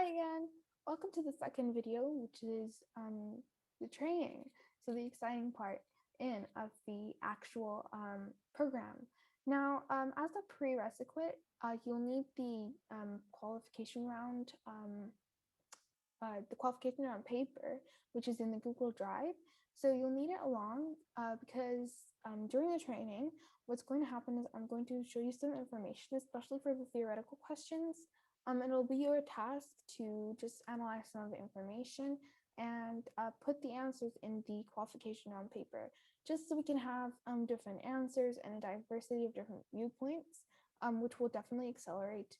Hi again. Welcome to the second video, which is the training. So the exciting part of the actual program. Now, as a prerequisite, you'll need the qualification round paper, which is in the Google Drive. So you'll need it along because during the training, what's going to happen is I'm going to show you some information, especially for the theoretical questions. It'll be your task to just analyze some of the information and put the answers in the qualification round paper, just so we can have different answers and a diversity of different viewpoints, which will definitely accelerate,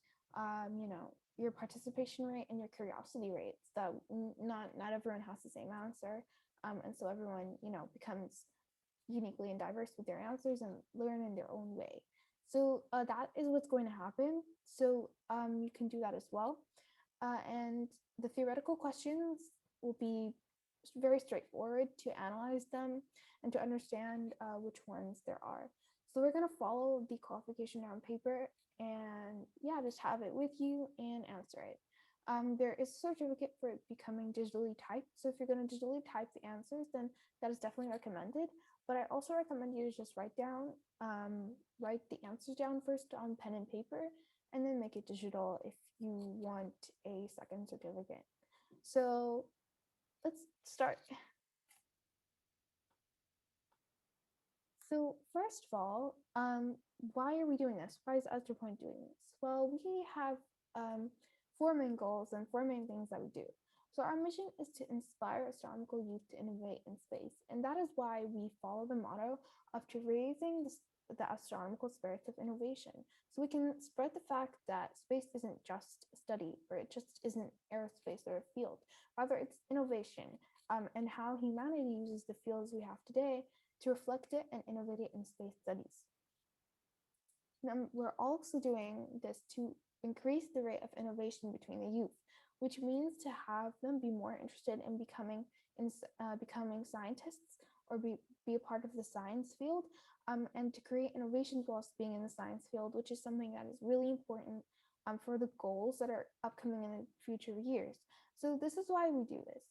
your participation rate and your curiosity rates. That not everyone has the same answer, and so everyone becomes uniquely and diverse with their answers and learn in their own way. So that is what's going to happen. So you can do that as well. And the theoretical questions will be very straightforward to analyze them and to understand which ones there are. So we're going to follow the qualification round paper and just have it with you and answer it. There is a certificate for it becoming digitally typed. So if you're going to digitally type the answers, then that is definitely recommended. But I also recommend you to just write the answers down first on pen and paper, and then make it digital if you want a second certificate. So let's start. So first of all, why are we doing this? Why is Astroport doing this? Well, we have 4 main goals and 4 main things that we do. So our mission is to inspire astronomical youth to innovate in space. And that is why we follow the motto of to raising the astronomical spirits of innovation. So we can spread the fact that space isn't just a study, or it just isn't aerospace or a field. Rather, it's innovation and how humanity uses the fields we have today to reflect it and innovate it in space studies. Now, we're also doing this to increase the rate of innovation between the youth, which means to have them be more interested in becoming scientists or be a part of the science field, and to create innovations whilst being in the science field, which is something that is really important for the goals that are upcoming in the future years. So this is why we do this.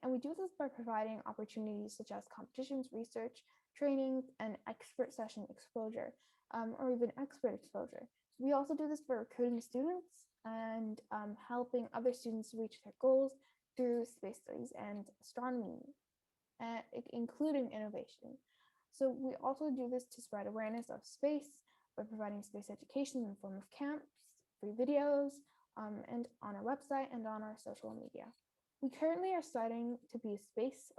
And we do this by providing opportunities such as competitions, research, trainings, and expert session exposure, or even expert exposure. We also do this for recruiting students and helping other students reach their goals through space studies and astronomy, including innovation. So we also do this to spread awareness of space by providing space education in the form of camps, free videos, and on our website and on our social media. We currently are starting to be a space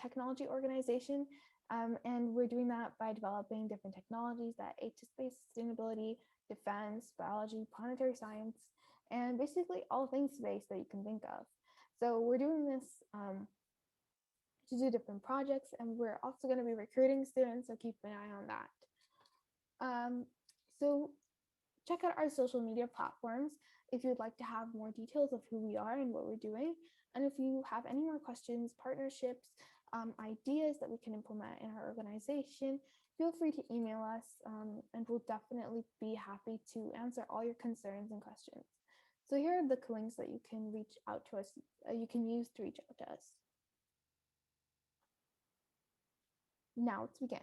technology organization, and we're doing that by developing different technologies that aid to space sustainability, defense, biology, planetary science, and basically all things space that you can think of. So we're doing this to do different projects, and we're also going to be recruiting students, so keep an eye on that. So check out our social media platforms if you'd like to have more details of who we are and what we're doing. And if you have any more questions, partnerships, ideas that we can implement in our organization, feel free to email us, and we'll definitely be happy to answer all your concerns and questions. So here are the links that you can reach out to us, you can use to reach out to us. Now let's begin.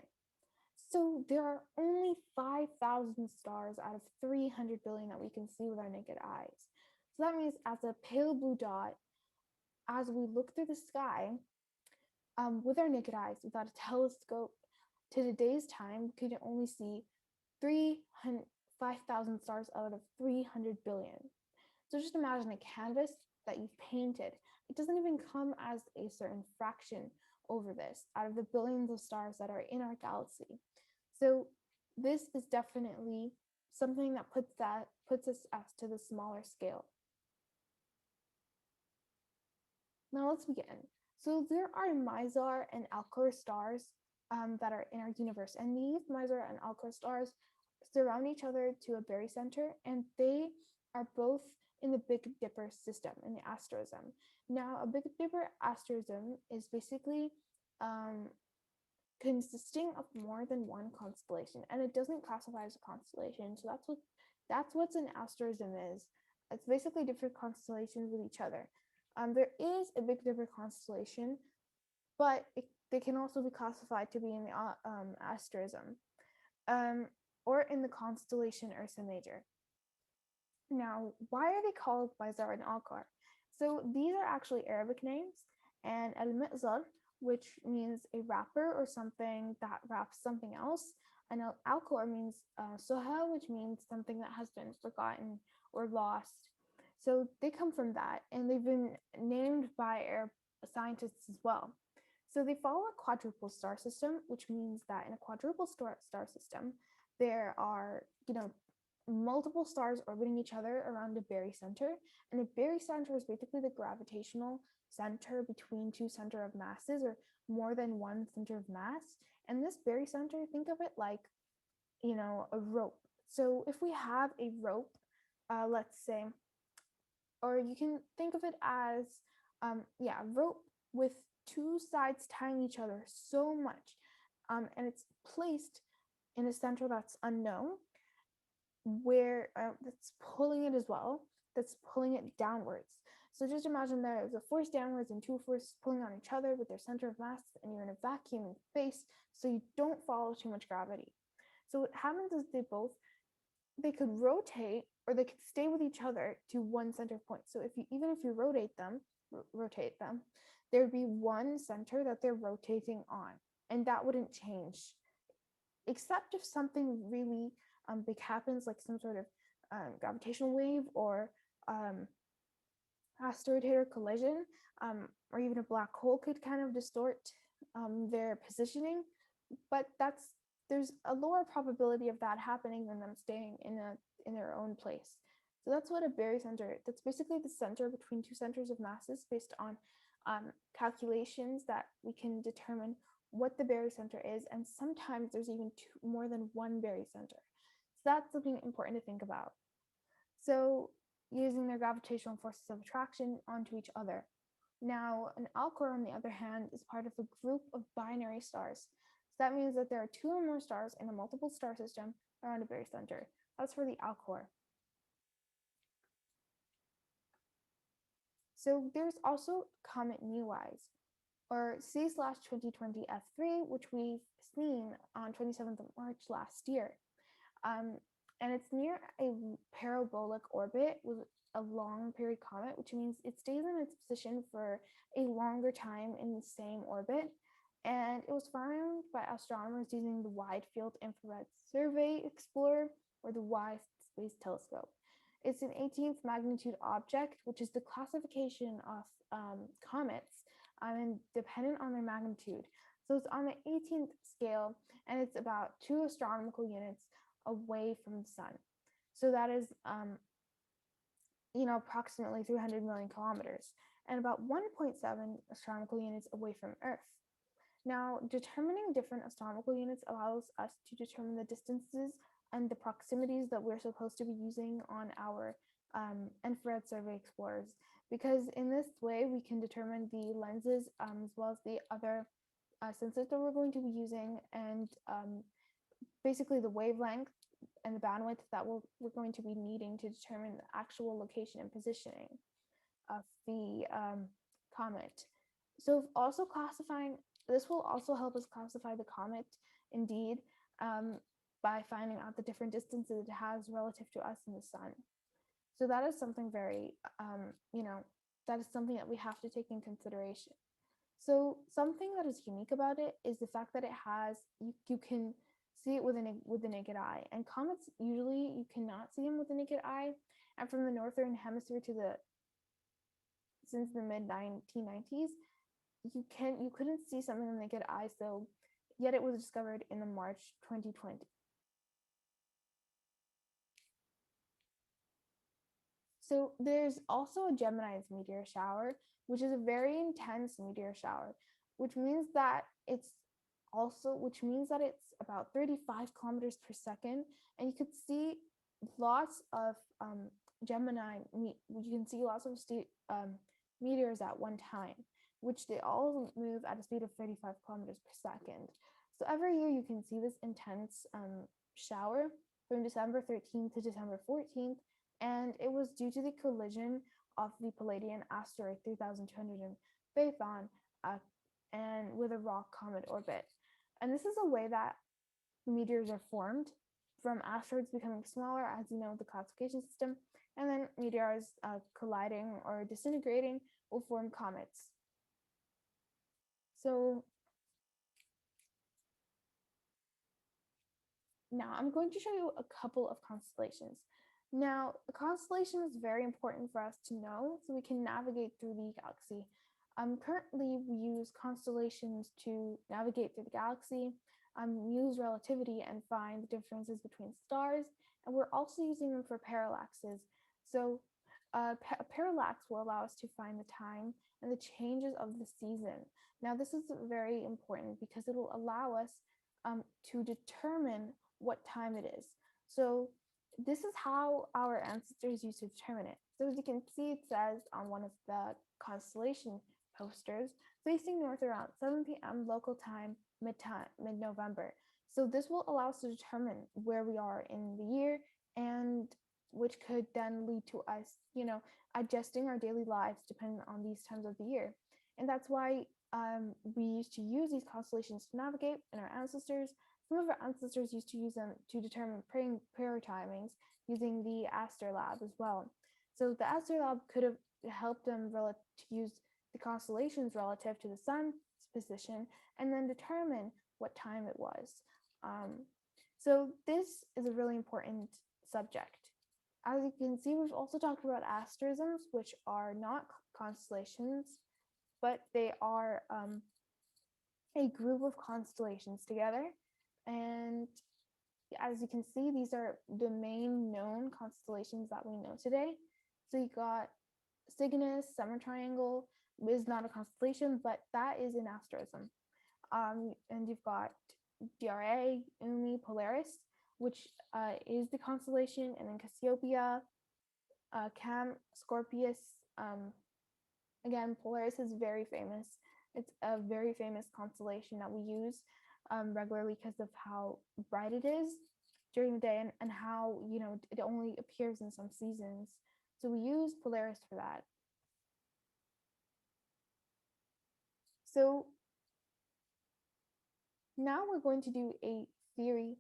So there are only 5,000 stars out of 300 billion that we can see with our naked eyes. So that means as a pale blue dot, as we look through the sky with our naked eyes, without a telescope, to today's time, we can only see 5,000 stars out of 300 billion. So just imagine a canvas that you've painted. It doesn't even come as a certain fraction over this out of the billions of stars that are in our galaxy. So this is definitely something that puts us to the smaller scale. Now let's begin. So there are Meteor and Alcor stars that are in our universe, and these Meteor and Alcor stars surround each other to a barycenter, and they are both in the Big Dipper system, in the Asterism. Now, a Big Dipper asterism is basically consisting of more than one constellation, and it doesn't classify as a constellation. So that's what an asterism is. It's basically different constellations with each other. There is a Big Dipper constellation, but they can also be classified to be in the asterism, um, or in the constellation Ursa Major. Now, why are they called Mizar and Alqar? So these are actually Arabic names, and al-Mizar, which means a wrapper or something that wraps something else, and al-Alqar means soha, which means something that has been forgotten or lost. So they come from that, and they've been named by Arab scientists as well. So they follow a quadruple star system, which means that in a quadruple star system, there are, multiple stars orbiting each other around a barycenter. And a barycenter is basically the gravitational center between two center of masses, or more than one center of mass. And this barycenter, think of it like, a rope. So if we have a rope, let's say, or you can think of it as, rope with two sides tying each other so much, and it's placed in a center that's unknown, where that's pulling it as well, that's pulling it downwards. So just imagine there's a force downwards and two forces pulling on each other with their center of mass, and you're in a vacuum in space, so you don't follow too much gravity. So what happens is they could rotate, or they could stay with each other to one center point. So even if you rotate them, there would be one center that they're rotating on, and that wouldn't change, except if something really big happens, like some sort of gravitational wave, or asteroid hit or collision, or even a black hole could kind of distort their positioning. But there's a lower probability of that happening than them staying in their own place. So that's what a barycenter. That's basically the center between two centers of masses, based on calculations that we can determine what the barycenter is, and sometimes there's even more than one barycenter. So that's something important to think about. So using their gravitational forces of attraction onto each other. Now, an Alcor, on the other hand, is part of a group of binary stars. So that means that there are two or more stars in a multiple star system around a barycenter. That's for the Alcor. So there's also Comet Neowise, or C/2020 F3, which we've seen on 27th of March last year. And it's near a parabolic orbit with a long period comet, which means it stays in its position for a longer time in the same orbit. And it was found by astronomers using the Wide Field Infrared Survey Explorer, or the WISE Space Telescope. It's an 18th magnitude object, which is the classification of comets, and dependent on their magnitude. So it's on the 18th scale, and it's about 2 astronomical units away from the sun. So that is, approximately 300 million kilometers, and about 1.7 astronomical units away from Earth. Now, determining different astronomical units allows us to determine the distances and the proximities that we're supposed to be using on our infrared survey explorers, because in this way we can determine the lenses as well as the other sensors that we're going to be using, and basically the wavelength and the bandwidth that we're going to be needing to determine the actual location and positioning of the comet. So also this will also help us classify the comet, indeed, by finding out the different distances it has relative to us in the sun. So that is something very, that is something that we have to take in consideration. So something that is unique about it is the fact that it has, you can see it with the naked eye. And comets, usually you cannot see them with the naked eye. And from the northern hemisphere since the mid 1990s, you couldn't see something with the naked eye. So yet it was discovered in the March 2020. So there's also a Geminis meteor shower, which is a very intense meteor shower, which means that it's about 35 kilometers per second, and you could see lots of Gemini. You can see lots of meteors at one time, which they all move at a speed of 35 kilometers per second. So every year you can see this intense shower from December 13th to December 14th, and it was due to the collision of the Palladian asteroid 3200 Phaethon uh, and with a rock comet orbit. And this is a way that meteors are formed from asteroids becoming smaller, as you know, the classification system, and then meteors colliding or disintegrating will form comets. So now I'm going to show you a couple of constellations. Now, a constellation is very important for us to know so we can navigate through the galaxy. Currently, we use constellations to navigate through the galaxy, use relativity and find the differences between stars, and we're also using them for parallaxes. So a parallax will allow us to find the time and the changes of the season. Now, this is very important because it will allow us to determine what time it is. So this is how our ancestors used to determine it. So as you can see, it says on one of the constellation posters, facing north around 7 p.m. local time, mid-November. So this will allow us to determine where we are in the year, and which could then lead to us, adjusting our daily lives depending on these times of the year. And that's why we used to use these constellations to navigate, and our ancestors, some of our ancestors used to use them to determine prayer timings using the Astrolabe as well. So the Astrolabe could have helped them to use the constellations relative to the sun's position and then determine what time it was. So this is a really important subject. As you can see, we've also talked about asterisms, which are not constellations, but they are a group of constellations together. And as you can see, these are the main known constellations that we know today. So you got Cygnus, Summer Triangle is not a constellation, but that is an asterism. And you've got DRA, Umi, Polaris, which is the constellation, and then Cassiopeia, Cam, Scorpius. Again, Polaris is very famous. It's a very famous constellation that we use regularly because of how bright it is during the day, and how it only appears in some seasons. So we use Polaris for that. So now we're going to do a theory